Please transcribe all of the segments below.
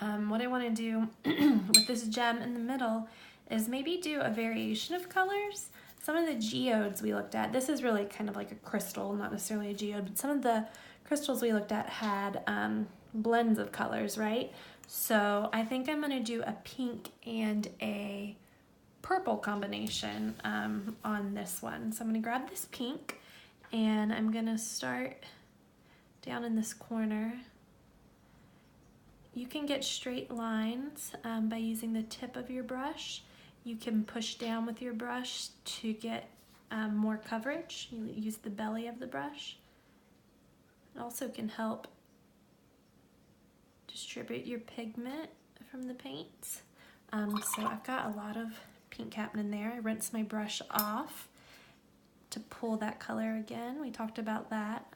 what I want to do with this gem in the middle is maybe do a variation of colors. Some of the geodes we looked at, this is really kind of like a crystal, not necessarily a geode, but some of the crystals we looked at had blends of colors, right? So I think I'm going to do a pink and a purple combination on this one. So I'm going to grab this pink and I'm going to start down in this corner. You can get straight lines by using the tip of your brush. You can push down with your brush to get more coverage. You use the belly of the brush. It also can help distribute your pigment from the paints. So I've got a lot of pink happening there. I rinse my brush off to pull that color again. We talked about that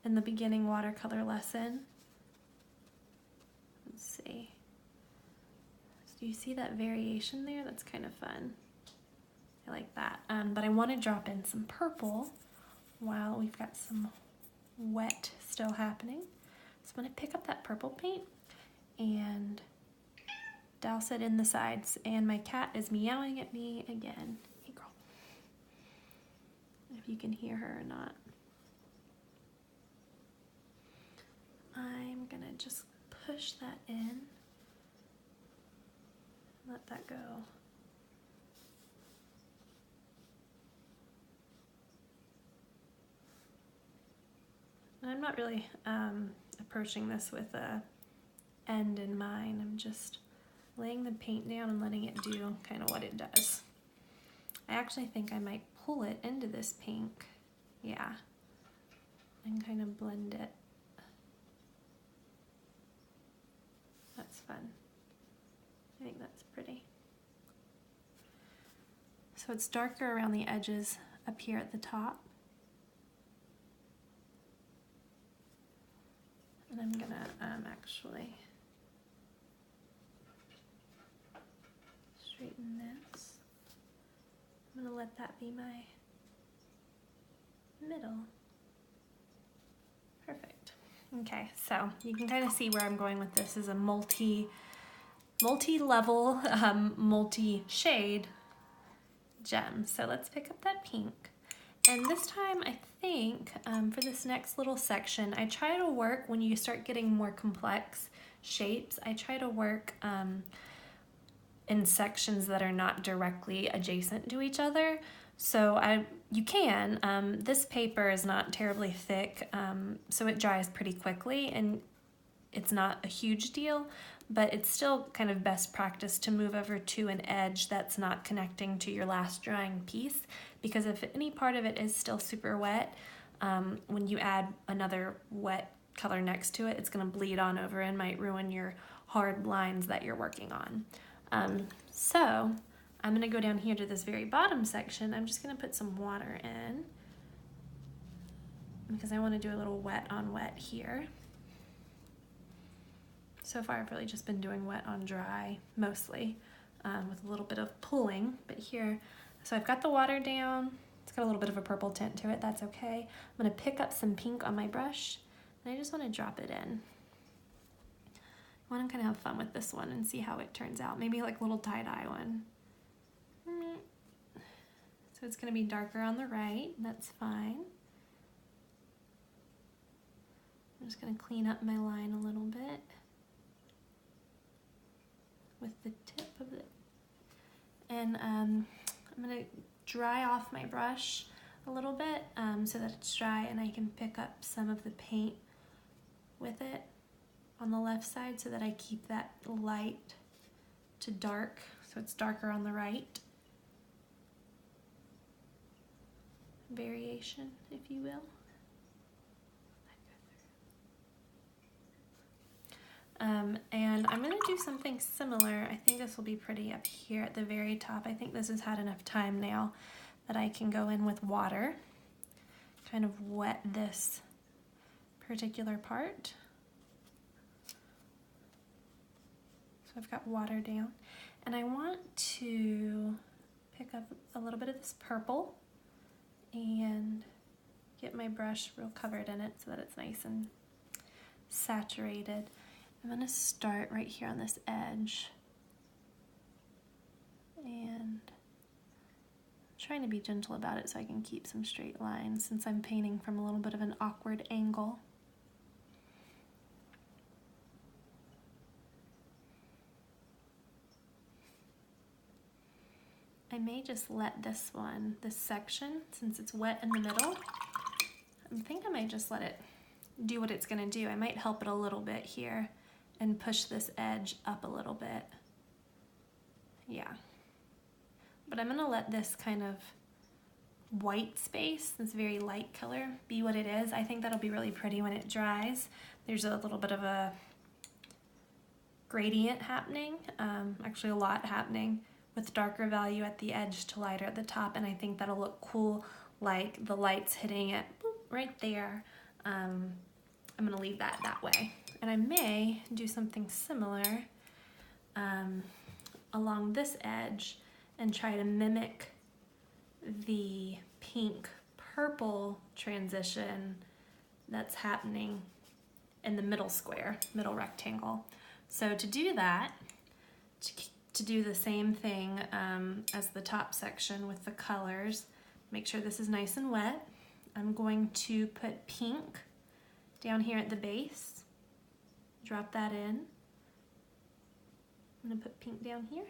in the beginning watercolor lesson. Let's see. So you see that variation there? That's kind of fun. I like that. But I want to drop in some purple while we've got some wet still happening. So I'm going to pick up that purple paint and douse it in the sides. And my cat is meowing at me again. Hey girl. If you can hear her or not. I'm going to just push that in. Let that go. And I'm not really approaching this with a end in mind. I'm just laying the paint down and letting it do kind of what it does. I actually think I might pull it into this pink. Yeah. And kind of blend it. That's fun. I think that's pretty. So it's darker around the edges up here at the top. And I'm gonna actually straighten this. I'm gonna let that be my middle. Perfect. Okay, so you can kind of see where I'm going with this. Is a multi-level, multi-shade gem. So let's pick up that pink. And this time, I think, for this next little section, I try to work, when you start getting more complex shapes, I try to work in sections that are not directly adjacent to each other. So you can. This paper is not terribly thick, so it dries pretty quickly, and it's not a huge deal, but it's still kind of best practice to move over to an edge that's not connecting to your last drying piece, because if any part of it is still super wet, when you add another wet color next to it, it's going to bleed on over and might ruin your hard lines that you're working on. So I'm going to go down here to this very bottom section. I'm just going to put some water in because I want to do a little wet on wet here. So far I've really just been doing wet on dry mostly, with a little bit of pulling, but here, so I've got the water down. It's got a little bit of a purple tint to it, that's okay. I'm gonna pick up some pink on my brush and I just want to drop it in. I want to kind of have fun with this one and see how it turns out. Maybe like a little tie-dye one. So it's going to be darker on the right, that's fine. I'm just going to clean up my line a little bit with the tip of it. And I'm going to dry off my brush a little bit so that it's dry and I can pick up some of the paint with it on the left side so that I keep that light to dark, so it's darker on the right. Variation, if you will. And I'm going to do something similar. I think this will be pretty up here at the very top. I think this has had enough time now that I can go in with water, kind of wet this particular part. So I've got water down, and I want to pick up a little bit of this purple and get my brush real covered in it so that it's nice and saturated. I'm going to start right here on this edge. And trying to be gentle about it so I can keep some straight lines since I'm painting from a little bit of an awkward angle. I may just let this section, since it's wet in the middle, I think I might just let it do what it's gonna do. I might help it a little bit here and push this edge up a little bit. Yeah. But I'm gonna let this kind of white space, this very light color, be what it is. I think that'll be really pretty when it dries. There's a little bit of a gradient happening, actually a lot happening, with darker value at the edge to lighter at the top, and I think that'll look cool, like the lights hitting it right there. I'm gonna leave that way. And I may do something similar along this edge and try to mimic the pink purple transition that's happening in the middle square, middle rectangle. So to do that, to do the same thing as the top section with the colors, make sure this is nice and wet. I'm going to put pink down here at the base, drop that in. I'm gonna put pink down here,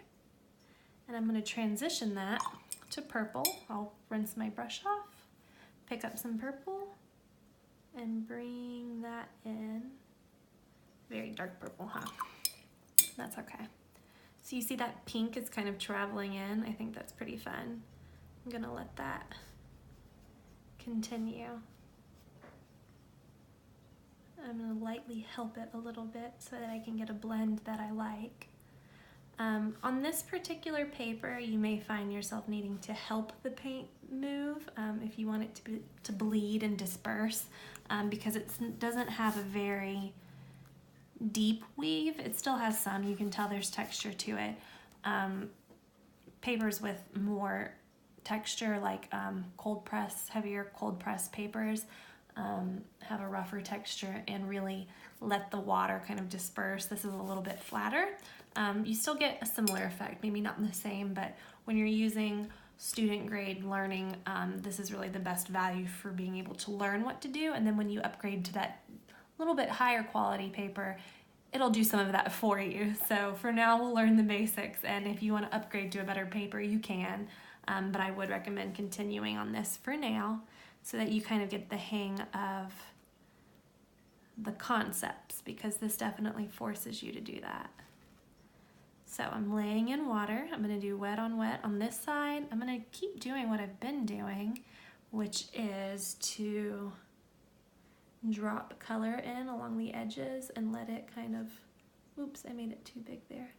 and I'm gonna transition that to purple. I'll rinse my brush off, pick up some purple, and bring that in. Very dark purple, huh? That's okay. So you see that pink is kind of traveling in. I think that's pretty fun. I'm gonna let that continue. I'm gonna lightly help it a little bit so that I can get a blend that I like. On this particular paper, you may find yourself needing to help the paint move if you want it to bleed and disperse, because it doesn't have a very deep weave. It still has some, you can tell there's texture to it. Papers with more texture, like heavier cold press papers, have a rougher texture and really let the water kind of disperse. This is a little bit flatter. You still get a similar effect, maybe not the same, but when you're using student grade learning, this is really the best value for being able to learn what to do. And then when you upgrade to that little bit higher quality paper, it'll do some of that for you. So for now, we'll learn the basics, and if you want to upgrade to a better paper, you can. But I would recommend continuing on this for now so that you kind of get the hang of the concepts, because this definitely forces you to do that. So I'm laying in water. I'm going to do wet on wet on this side. I'm going to keep doing what I've been doing, which is to drop color in along the edges and let it kind of, oops, I made it too big there.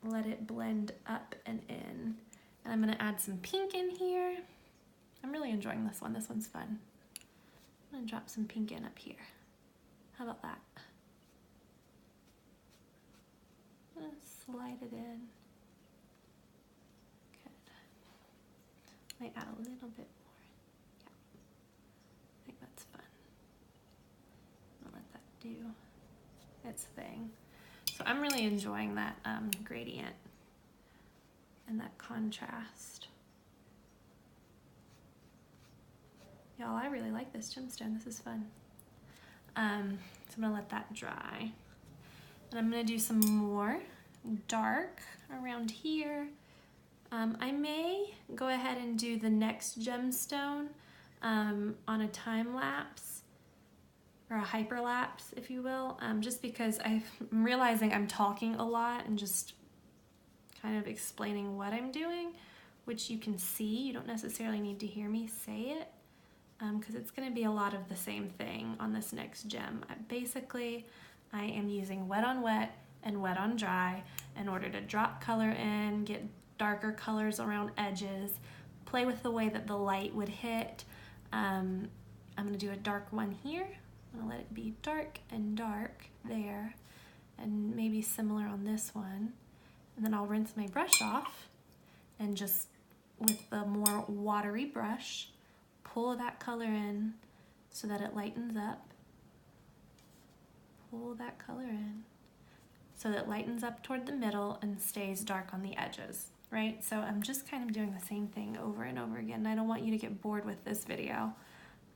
Let it blend up and in. And I'm going to add some pink in here. I'm really enjoying this one. This one's fun. I'm going to drop some pink in up here. How about that? I'm going to slide it in. Good. Might add a little bit more. Yeah. I think that's fun. I'm going to let that do its thing. So I'm really enjoying that gradient and that contrast. Y'all, I really like this gemstone. This is fun. So I'm gonna let that dry. And I'm gonna do some more dark around here. I may go ahead and do the next gemstone on a time lapse, or a hyperlapse, if you will, just because I'm realizing I'm talking a lot and just kind of explaining what I'm doing, which you can see. You don't necessarily need to hear me say it, because it's going to be a lot of the same thing on this next gem. Basically, I am using wet on wet and wet on dry in order to drop color in, get darker colors around edges, play with the way that the light would hit. I'm going to do a dark one here. I'm going to let it be dark and dark there, and maybe similar on this one. And then I'll rinse my brush off and just, with the more watery brush, pull that color in so that it lightens up. pull that color in so that it lightens up toward the middle and stays dark on the edges, right? So I'm just kind of doing the same thing over and over again. I don't want you to get bored with this video,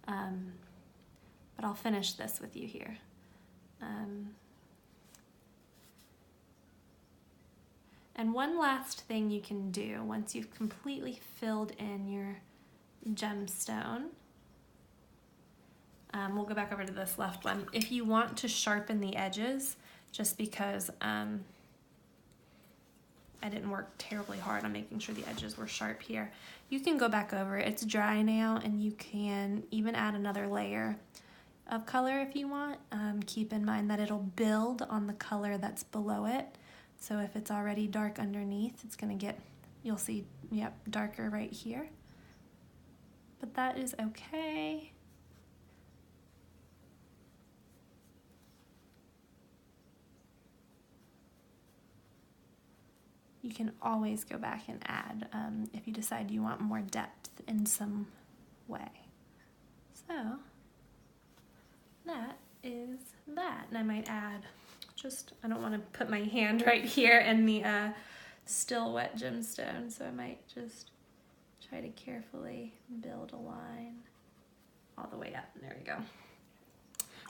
but I'll finish this with you here. And one last thing you can do once you've completely filled in your gemstone, we'll go back over to this left one. If you want to sharpen the edges, just because I didn't work terribly hard on making sure the edges were sharp here, you can go back over. It's dry now, and you can even add another layer of color if you want. Keep in mind that it'll build on the color that's below it. So if it's already dark underneath, it's gonna get, you'll see, yep, darker right here. But that is okay. You can always go back and add if you decide you want more depth in some way. So that is that. And I might add just, I don't want to put my hand right here in the still wet gemstone, so I might just try to carefully build a line all the way up. There we go.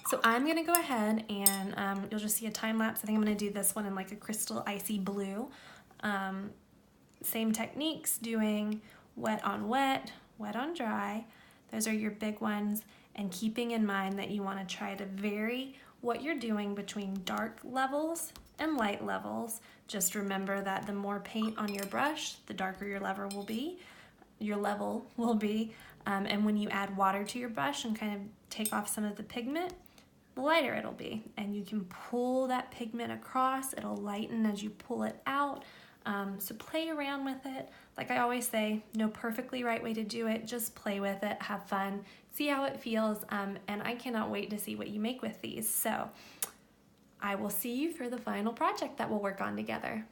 So I'm gonna go ahead and you'll just see a time lapse. I think I'm gonna do this one in like a crystal icy blue. Same techniques, doing wet on wet, wet on dry. Those are your big ones, and keeping in mind that you want to try to vary what you're doing between dark levels and light levels. Just remember that the more paint on your brush, the darker your level will be. And when you add water to your brush and kind of take off some of the pigment, the lighter it'll be. And you can pull that pigment across. It'll lighten as you pull it out. So play around with it. Like I always say, no perfectly right way to do it. Just play with it, have fun, see how it feels, and I cannot wait to see what you make with these. So I will see you for the final project that we'll work on together.